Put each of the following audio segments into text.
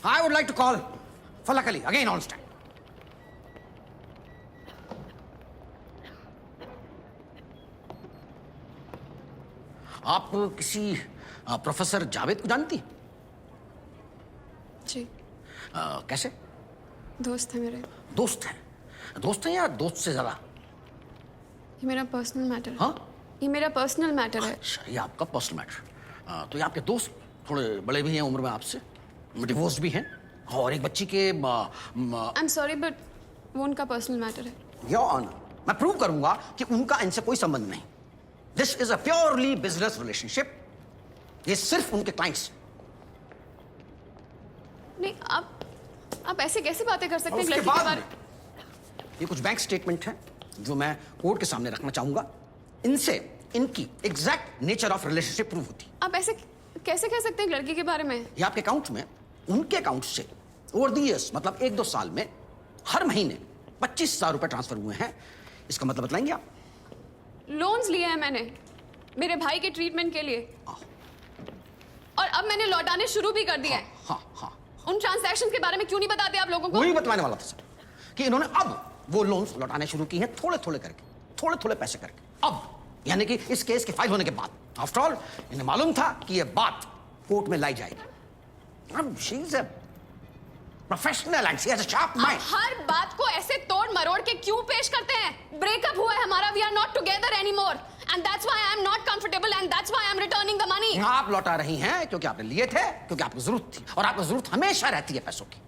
I would like to call Falak Ali again on stand. आप किसी professor Javed को जानती? जी। कैसे? दोस्त है मेरे। दोस्त है? दोस्त है या दोस्त से ज्यादा? ये मेरा पर्सनल मैटर है। हाँ? ये मेरा पर्सनल मैटर है। अच्छा, ये आपका पर्सनल मैटर। तो ये आपके दोस्त थोड़े बड़े भी हैं उम्र में आपसे, डिवोर्स भी हैं और एक बच्ची के आई एम सॉरी बट वो उनका पर्सनल मैटर है। योर ऑनर, मैं प्रूव करूंगा कि उनका इनसे कोई संबंध नहीं। This is a purely business relationship. ये सिर्फ उनके क्लाइंट्स। नहीं, आप ऐसे कैसे बातें कर सकते हैं? उसके बाद ये कुछ बैंक स्टेटमेंट हैं जो मैं कोर्ट के सामने रखना चाहूंगा। इनसे इनकी exact nature of relationship prove होती। आप ऐसे कैसे कह सकते हैं लड़की के बारे में? ये आपके अकाउंट में उनके अकाउंट से ओवर द इयर्स, मतलब 1-2 साल में हर महीने 25,000 रुपए ट्रांसफर हुए हैं। इसका मतलब बतलाएंगे आप? लोन्स लिए हैं मैंने मेरे भाई के ट्रीटमेंट के लिए, और अब मैंने लौटाने शुरू भी कर दिए हैं। हाँ। उन ट्रांजैक्शंस के बारे में क्यों नहीं बताते आप लोगों को? वही बतलाने वाला था सर, कि इन्होंने अब वो लोन्स लौटाने शुरू किए हैं, थोड़े थोड़े करके, थोड़े पैसे करके। अब यानी कि इस केस के फाइल होने के बाद। आफ्टर ऑल इन्हें मालूम था कि ये बात कोर्ट में लाई जाएगी। She is a professional and she has a sharp mind. हर बात को ऐसे तोड़ मरोड़ के क्यों पेश करते हैं? ब्रेकअप हुआ है हमारा, we are not together anymore and that's why I am not comfortable and that's why I am returning the money. आप लौटा रही हैं क्योंकि आपने लिए थे, क्योंकि आपको जरूरत थी, और आपको जरूरत हमेशा रहती है पैसों की।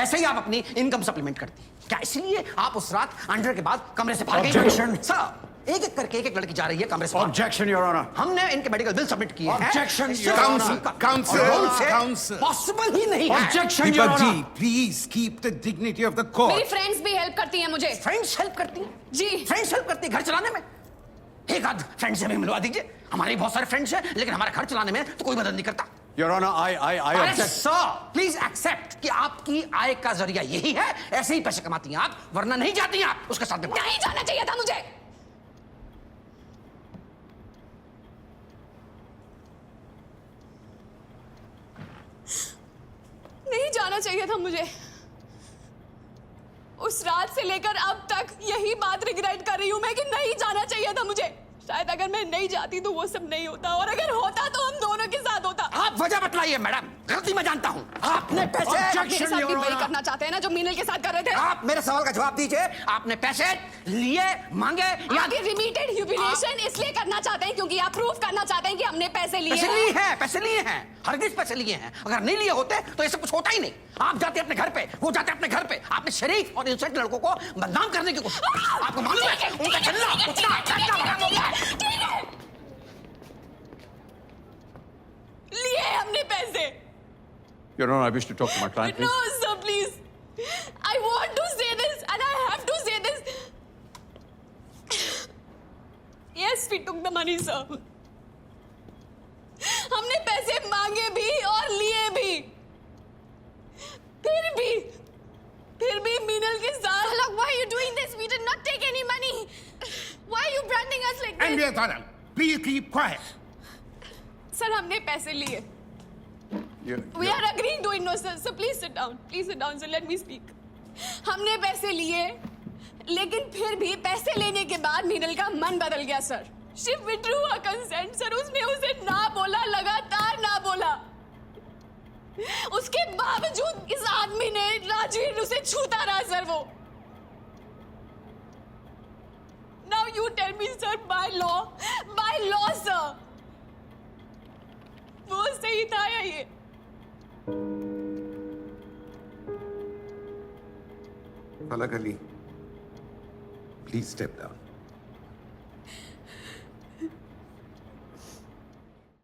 ऐसे ही आप अपनी इनकम सप्लीमेंट करती हैं। क्या इसलिए आप उस रात अंडर के बाद कमरे से भाग गई? Objection. सर, एक करके एक लड़की जा रही है कमरे से। Objection, Your Honor. हमने इनके मेडिकल बिल सबमिट किए हैं। Objection, Your counsel Honor. का Counsel. काउंसिल पॉसिबल ही नहीं है। Objection, Your Deepak Honor. जी, please keep the dignity of the मेरी कोर्ट। फ्रेंड्स भी हेल्प करती हैं मुझे। फ्रेंड्स हेल्प करती हैं? जी। फ्रेंड्स हेल्प करती है घर चलाने में? एक आध फ्रेंड से हमें मिलवा दीजिए। हमारे बहुत सारे फ्रेंड्स हैं, लेकिन हमारे घर चलाने में तो कोई मदद नहीं करता। Your Honor, I object. Sir, please accept कि आपकी आय का जरिया यही है। ऐसे ही पैसे कमाती हैं आप, वरना नहीं जाती हैं आप उसके साथ में। नहीं जाना चाहिए था मुझे। नहीं जाना चाहिए था मुझे। उस रात से लेकर अब तक यही बात रिग्रेट कर रही हूं मैं कि नहीं जाना चाहिए था मुझे। शायद अगर मैं नहीं जाती तो वो सब नहीं होता, और अगर होता तो हम दोनों के साथ होता। आप वजह बतलाइए मैडम, गलती मैं जानता हूँ। आपने पैसे मेरे साथ भी वही करना चाहते हैं ना जो मीनल के साथ कर रहे थे। आप मेरे सवाल का जवाब दीजिए। आपने पैसे लिए, मांगे या आप ये रिपीटेड ह्यूमिलिएशन इसलिए करना चाहते हैं क्योंकि आप प्रूफ करना चाहते हैं कि हमने पैसे लिए पैसे हैं। लिए हैं? पैसे लिए हैं, हरगिज पैसे लिए हैं। अगर नहीं लिए होते तो ऐसा कुछ होता ही नहीं। आप जाते अपने घर पे, वो जाते अपने घर पे। आपने शरीफ और इनोसेंट लड़कों को बदनाम करने की कोशिश। आपको मालूम है उनका चलना उठना लिए हमने पैसे। Your Honor, I wish to talk to my client, No, please. sir, please. I want to say this and I have to say this. Yes, we took the money, sir. हमने पैसे मांगे भी और लिए भी। फिर भी मीनल के साथ। Look, why are you doing this? We did not take any money. Why are you branding us like this? NBA तारल, प्लीज कीप क्वाइट। सर, हमने पैसे लिए। We are agreeing to it, no, sir. So please sit down. Please sit down, sir. Let me speak. हमने पैसे लिए, लेकिन फिर भी पैसे लेने के बाद मीनल का मन बदल गया, sir. She withdrew her consent, sir. उसने उसे ना बोला, लगातार ना बोला। उसके बावजूद इस आदमी ने राजवीर उसे छूता रहा, सर। वो Now you tell me, sir, by law, sir. वो सही था या ये? फलक अली, प्लीज स्टेप डाउन।